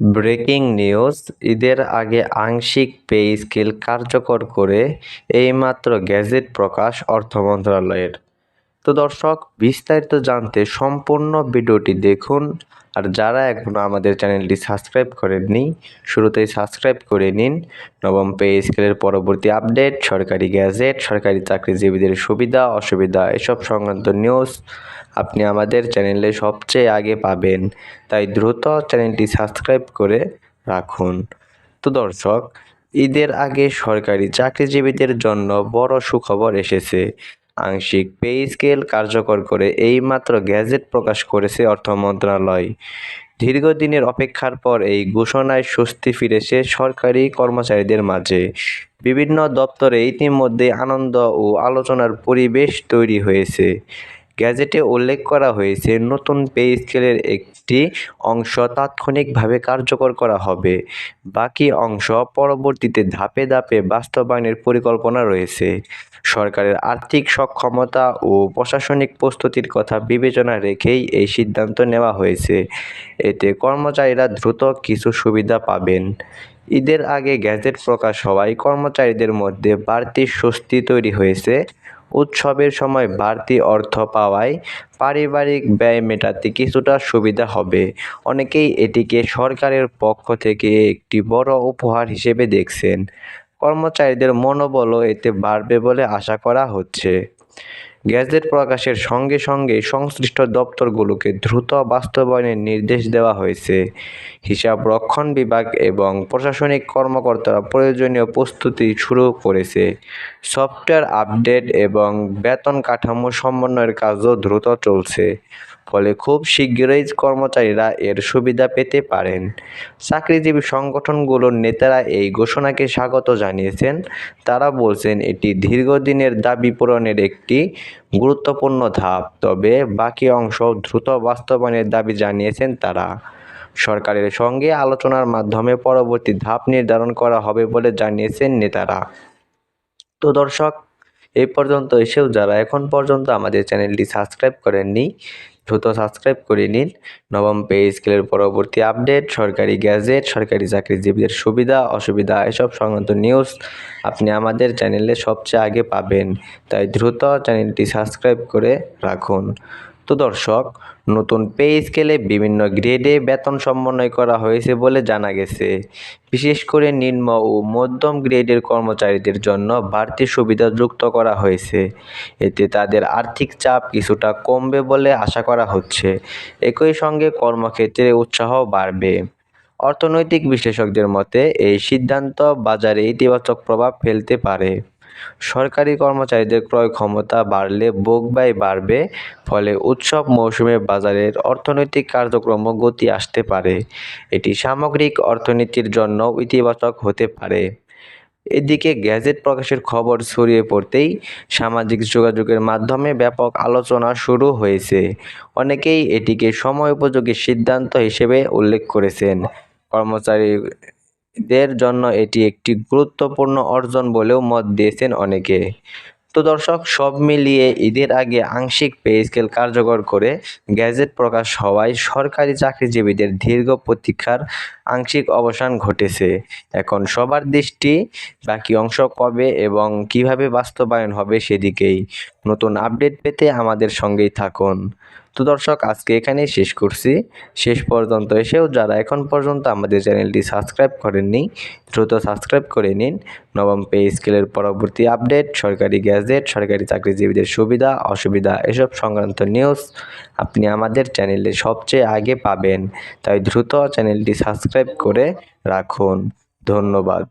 Breaking news, ঈদের আগে আংশিক পে স্কেল কার্যকর করে এইমাত্র গেজেট প্রকাশ অর্থ মন্ত্রণালয়ের। তো দর্শক, বিস্তারিত জানতে সম্পূর্ণ ভিডিওটি দেখুন। আর যারা এখনও আমাদের চ্যানেলটি সাবস্ক্রাইব করেননি, শুরুতেই সাবস্ক্রাইব করে নিন। নবম পে স্কেলের পরবর্তী আপডেট, সরকারি গ্যাজেট, সরকারি চাকরিজীবীদের সুবিধা অসুবিধা এসব সংক্রান্ত নিউজ আপনি আমাদের চ্যানেলে সবচেয়ে আগে পাবেন, তাই দ্রুত চ্যানেলটি সাবস্ক্রাইব করে রাখুন। তো দর্শক, ঈদের আগে সরকারি চাকরিজীবীদের জন্য বড় সুখবর এসেছে। আংশিক পে স্কেল কার্যকর করে এইমাত্র গেজেট প্রকাশ করেছে অর্থ মন্ত্রণালয়। দীর্ঘদিনের অপেক্ষার পর এই ঘোষণায় স্বস্তি ফিরেছে সরকারি কর্মচারীদের মাঝে। বিভিন্ন দপ্তরে ইতিমধ্যে আনন্দ ও আলোচনার পরিবেশ তৈরি হয়েছে। গ্যাজেটে উল্লেখ করা হয়েছে, নতুন পে স্কেলের একটি অংশ তাৎক্ষণিকভাবে কার্যকর করা হবে। বাকি অংশ পরবর্তীতে ধাপে ধাপে বাস্তবায়নের পরিকল্পনা রয়েছে। সরকারের আর্থিক সক্ষমতা ও প্রশাসনিক প্রস্তুতির কথা বিবেচনা রেখেই এই সিদ্ধান্ত নেওয়া হয়েছে। এতে কর্মচারীরা দ্রুত কিছু সুবিধা পাবেন। ঈদের আগে গ্যাজেট প্রকাশ হওয়ায় কর্মচারীদের মধ্যে বাড়তি স্বস্তি তৈরি হয়েছে। উৎসবের সময় বাড়তি অর্থ পাওয়ায় পারিবারিক ব্যয় মেটাতে কিছুটা সুবিধা হবে। অনেকেই এটিকে সরকারের পক্ষ থেকে একটি বড় উপহার হিসেবে দেখছেন। কর্মচারীদের মনোবলও এতে বাড়বে বলে আশা করা হচ্ছে। গ্যাজেট প্রকাশের সঙ্গে সঙ্গে সংশ্লিষ্ট দপ্তরগুলোকে দ্রুত বাস্তবায়নের নির্দেশ দেওয়া হয়েছে। হিসাব রক্ষণ বিভাগ এবং প্রশাসনিক কর্মকর্তারা প্রয়োজনীয় প্রস্তুতি শুরু করেছে। সফটওয়্যার আপডেট এবং বেতন কাঠামো সমন্বয়ের কাজও দ্রুত চলছে। ফলে খুব শীঘ্রই কর্মচারীরা এর সুবিধা পেতে পারেন। চাকরিজীবী সংগঠনগুলোর নেতারা এই ঘোষণাকে স্বাগত জানিয়েছেন। তারা বলছেন, এটি দীর্ঘদিনের দাবি পূরণের একটি গুরুত্বপূর্ণ ধাপ। তবে বাকি অংশ দ্রুত বাস্তবায়নের দাবি জানিয়েছেন তারা। সরকারের সঙ্গে আলোচনার মাধ্যমে পরবর্তী ধাপ নির্ধারণ করা হবে বলে জানিয়েছেন নেতারা। তো দর্শক, এই পর্যন্ত এসেও যারা এখন পর্যন্ত আমাদের চ্যানেলটি সাবস্ক্রাইব করেননি, দ্রুত সাবস্ক্রাইব করে নিন। নবম পে স্কেলের পরবর্তী আপডেট, সরকারি গ্যাজেট, সরকারি চাকরিজীবীদের সুবিধা অসুবিধা এসব সংক্রান্ত নিউজ আপনি আমাদের চ্যানেলে সবচেয়ে আগে পাবেন, তাই দ্রুত চ্যানেলটি সাবস্ক্রাইব করে রাখুন। তো দর্শক, নতুন পে স্কেলে বিভিন্ন গ্রেডে বেতন সমন্বয় করা হয়েছে বলে জানা গেছে। বিশেষ করে নিম্ন ও মধ্যম গ্রেডের কর্মচারীদের জন্য বাড়তি সুবিধা যুক্ত করা হয়েছে। এতে তাদের আর্থিক চাপ কিছুটা কমবে বলে আশা করা হচ্ছে। একই সঙ্গে কর্মক্ষেত্রে উৎসাহ বাড়বে। অর্থনৈতিক বিশ্লেষকদের মতে এই সিদ্ধান্ত বাজারে ইতিবাচক প্রভাব ফেলতে পারে। সরকারি কর্মচারীদের ক্রয় ক্ষমতা বাড়লে ভোগব্যয় বাড়বে। ফলে উৎসব মৌসুমে বাজারের অর্থনৈতিক কার্যক্রমে গতি আসতে পারে। এটি সামগ্রিক অর্থনীতির জন্য ইতিবাচক হতে পারে। এদিকে গ্যাজেট প্রকাশের খবর ছড়িয়ে পড়তেই সামাজিক যোগাযোগের মাধ্যমে ব্যাপক আলোচনা শুরু হয়েছে। অনেকেই এটিকে সময়োপযোগী সিদ্ধান্ত হিসেবে উল্লেখ করেছেন। কর্মচারীদের জন্য এটি একটি গুরুত্বপূর্ণ অর্জন বলেও মত দিয়েছেন অনেকে। তো দর্শক, সব মিলিয়ে ঈদের আগে আংশিক পে স্কেল কার্যকর করে গ্যাজেট প্রকাশ হওয়ায় সরকারি চাকরিজীবীদের দীর্ঘ প্রতীক্ষার আংশিক অবসান ঘটেছে। এখন সবার দৃষ্টি বাকি অংশ কবে এবং কিভাবে বাস্তবায়ন হবে সেদিকেই। নতুন আপডেট পেতে আমাদের সঙ্গেই থাকুন। তো দর্শক, আজকে এখানেই শেষ করছি। শেষ পর্যন্ত এসেও যারা এখন পর্যন্ত আমাদের চ্যানেলটি সাবস্ক্রাইব করেননি, দ্রুত সাবস্ক্রাইব করে নিন। নবম পে স্কেলের পরবর্তী আপডেট, সরকারি গ্যাজেট, সরকারি চাকরিজীবীদের সুবিধা অসুবিধা এসব সংক্রান্ত নিউজ আপনি আমাদের চ্যানেলে সবচেয়ে আগে পাবেন, তাই দ্রুত চ্যানেলটি সাবস্ক্রাইব করে রাখুন। ধন্যবাদ।